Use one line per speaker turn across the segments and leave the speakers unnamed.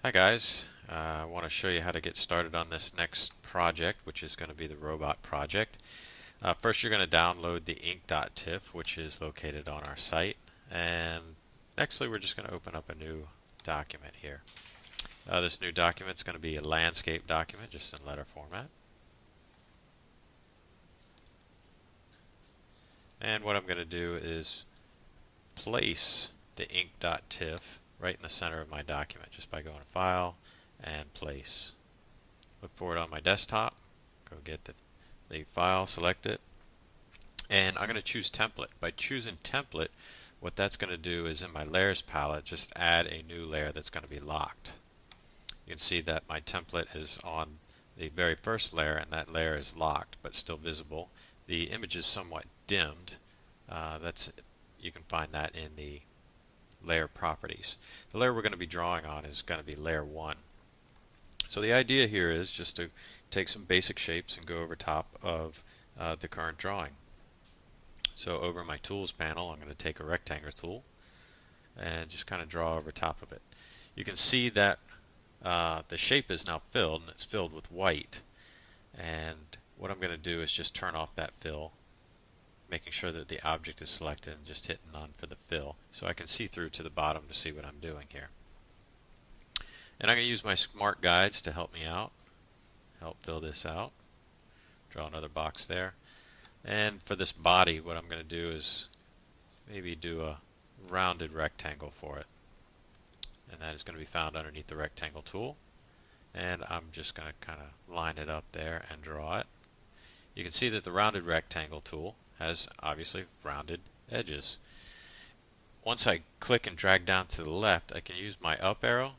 Hi guys, I want to show you how to get started on this next project, which is going to be the robot project. First you're going to download the ink.tif, which is located on our site, and nextly we're just going to open up a new document here. This new document is going to be a landscape document, just in letter format. And what I'm going to do is place the ink.tif right in the center of my document just by going to File and Place. Look for it on my desktop, go get the file, select it, and I'm going to choose Template. By choosing Template, what that's going to do is in my Layers palette just add a new layer that's going to be locked. You can see that my template is on the very first layer and that layer is locked but still visible. The image is somewhat dimmed. You can find that in the layer properties. The layer we're going to be drawing on is going to be layer 1. So the idea here is just to take some basic shapes and go over top of the current drawing. So over my tools panel I'm going to take a rectangle tool and just kind of draw over top of it. You can see that the shape is now filled, and it's filled with white, and what I'm going to do is just turn off that fill, making sure that the object is selected and just hit none for the fill so I can see through to the bottom to see what I'm doing here. And I'm going to use my smart guides to help me out, help fill this out. Draw another box there. And for this body, what I'm going to do is maybe do a rounded rectangle for it. And that is going to be found underneath the rectangle tool. And I'm just going to kind of line it up there and draw it. You can see that the rounded rectangle tool has obviously rounded edges. Once I click and drag down to the left, I can use my up arrow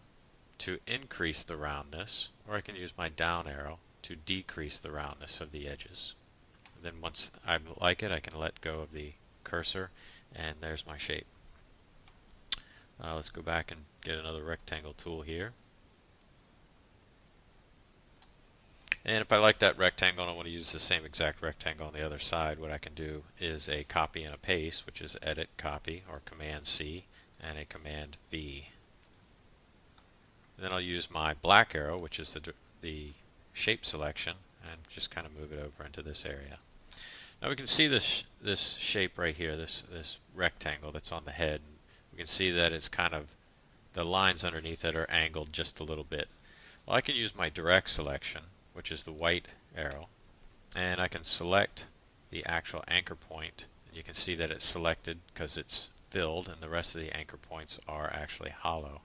to increase the roundness, or I can use my down arrow to decrease the roundness of the edges. And then once I like it, I can let go of the cursor, and there's my shape. Let's go back and get another rectangle tool here. And if I like that rectangle and I want to use the same exact rectangle on the other side, what I can do is a copy and a paste, which is Edit, Copy, or Command C, and a Command V. And then I'll use my black arrow, which is the shape selection, and just kind of move it over into this area. Now we can see this shape right here, this rectangle that's on the head. We can see that it's kind of, the lines underneath it are angled just a little bit. Well, I can use my direct selection, which is the white arrow, and I can select the actual anchor point. And you can see that it's selected because it's filled and the rest of the anchor points are actually hollow.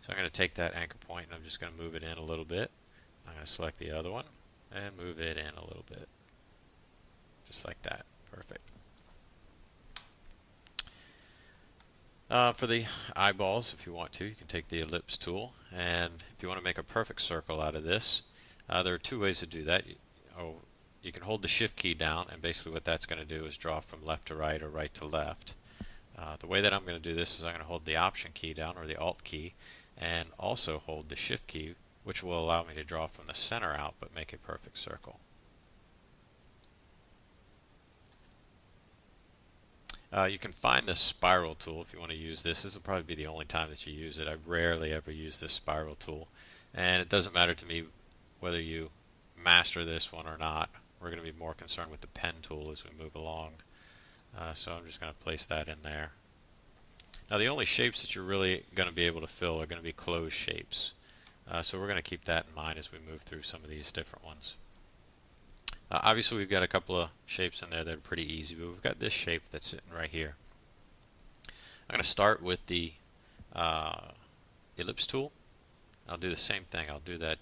So I'm going to take that anchor point and I'm just going to move it in a little bit. I'm going to select the other one and move it in a little bit. Just like that. Perfect. For the eyeballs, if you want to, you can take the ellipse tool, and if you want to make a perfect circle out of this, there are two ways to do that. You can hold the Shift key down, and basically what that's going to do is draw from left to right or right to left. The way that I'm going to do this is I'm going to hold the Option key down, or the Alt key, and also hold the Shift key, which will allow me to draw from the center out but make a perfect circle. You can find the spiral tool if you want to use this. This will probably be the only time that you use it. I rarely ever use this spiral tool, and it doesn't matter to me whether you master this one or not. We're going to be more concerned with the pen tool as we move along. So I'm just going to place that in there. Now the only shapes that you're really going to be able to fill are going to be closed shapes. So we're going to keep that in mind as we move through some of these different ones. Obviously we've got a couple of shapes in there that are pretty easy, but we've got this shape that's sitting right here. I'm going to start with the ellipse tool. I'll do the same thing. I'll do that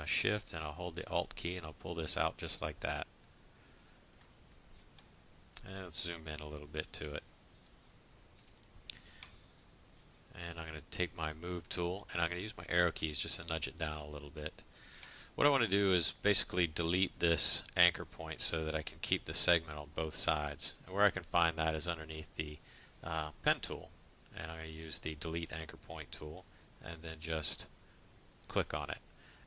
Shift and I'll hold the Alt key and I'll pull this out just like that. And let's zoom in a little bit to it. And I'm going to take my Move tool and I'm going to use my arrow keys just to nudge it down a little bit. What I want to do is basically delete this anchor point so that I can keep the segment on both sides. And where I can find that is underneath the pen tool. And I'm going to use the Delete Anchor Point tool and then just click on it.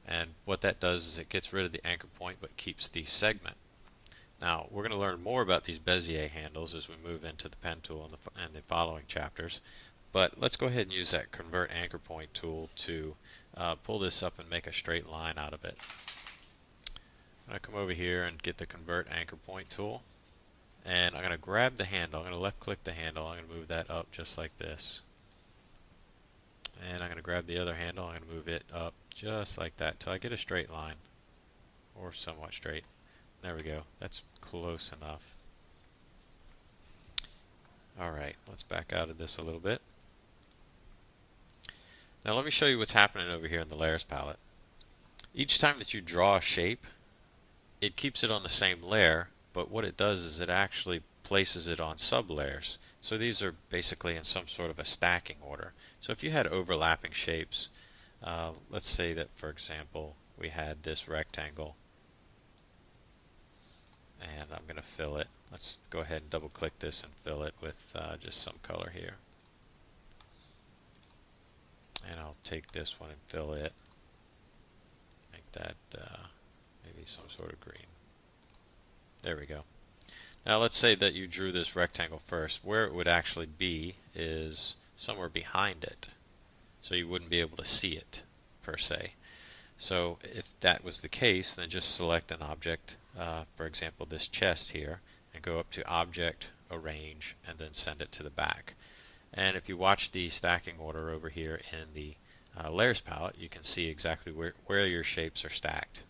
And what that does is it gets rid of the anchor point but keeps the segment. Now we're going to learn more about these Bezier handles as we move into the pen tool in the following chapters. But let's go ahead and use that convert anchor point tool to pull this up and make a straight line out of it. I'm going to come over here and get the convert anchor point tool, and I'm going to grab the handle. I'm going to left click the handle. I'm going to move that up just like this, and I'm going to grab the other handle. I'm going to move it up just like that till I get a straight line, or somewhat straight. There we go. That's close enough. Alright, let's back out of this a little bit. Now let me show you what's happening over here in the layers palette. Each time that you draw a shape, it keeps it on the same layer, but what it does is it actually places it on sub-layers. So these are basically in some sort of a stacking order. So if you had overlapping shapes, let's say that, for example, we had this rectangle, and I'm going to fill it. Let's go ahead and double click this and fill it with just some color here. And I'll take this one and fill it. Make that maybe some sort of green. There we go. Now let's say that you drew this rectangle first. Where it would actually be is somewhere behind it. So you wouldn't be able to see it per se. So if that was the case, then just select an object, for example this chest here, and go up to Object, Arrange, and then send it to the back. And if you watch the stacking order over here in the Layers palette, you can see exactly where your shapes are stacked.